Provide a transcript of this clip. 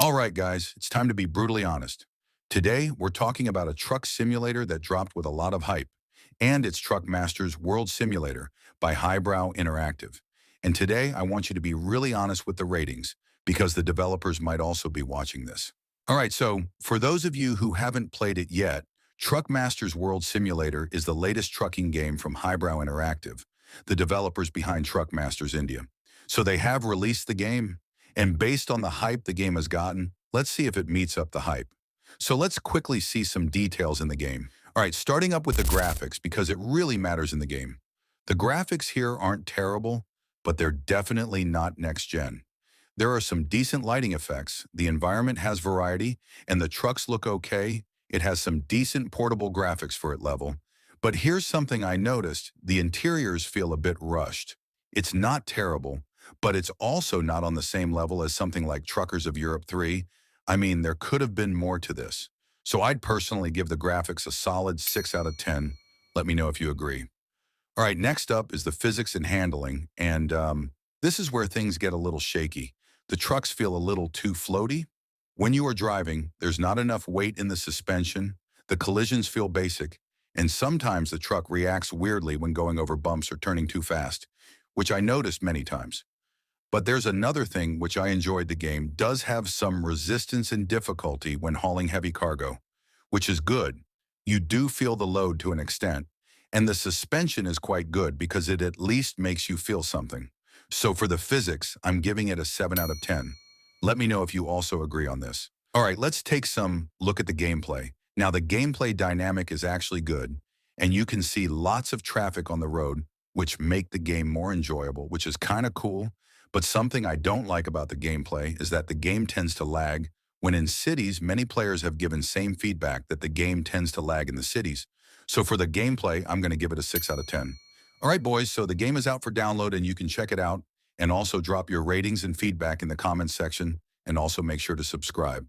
All right, guys, it's time to be brutally honest. Today, we're talking about a truck simulator that dropped with a lot of hype, and it's Truck Masters World Simulator by Highbrow Interactive. And today, I want you to be really honest with the ratings, because the developers might also be watching this. All right, so for those of you who haven't played it yet, Truck Masters World Simulator is the latest trucking game from Highbrow Interactive, the developers behind Truck Masters India. So they have released the game, and based on the hype the game has gotten, let's see if it meets up the hype. So let's quickly see some details in the game. All right, starting up with the graphics because it really matters in the game. The graphics here aren't terrible, but they're definitely not next gen. There are some decent lighting effects, the environment has variety, and the trucks look okay. It has some decent portable graphics for its level. But here's something I noticed, the interiors feel a bit rushed. It's not terrible, but it's also not on the same level as something like Truckers of Europe 3. I mean, there could have been more to this. So I'd personally give the graphics a solid 6 out of 10. Let me know if you agree. All right, next up is the physics and handling, and this is where things get a little shaky. The trucks feel a little too floaty. When you are driving, there's not enough weight in the suspension, the collisions feel basic, and sometimes the truck reacts weirdly when going over bumps or turning too fast, which I noticed many times. But there's another thing which I enjoyed the game does have some resistance and difficulty when hauling heavy cargo, which is good. You do feel the load to an extent, and the suspension is quite good because it at least makes you feel something. So for the physics, I'm giving it a 7 out of 10. Let me know if you also agree on this. All right, let's take some look at the gameplay. Now the gameplay dynamic is actually good, and you can see lots of traffic on the road, which make the game more enjoyable, which is kind of cool. But something I don't like about the gameplay is that the game tends to lag. When in cities, many players have given same feedback that the game tends to lag in the cities. So for the gameplay, I'm going to give it a 6 out of 10. All right, boys, so the game is out for download and you can check it out and also drop your ratings and feedback in the comments section and also make sure to subscribe.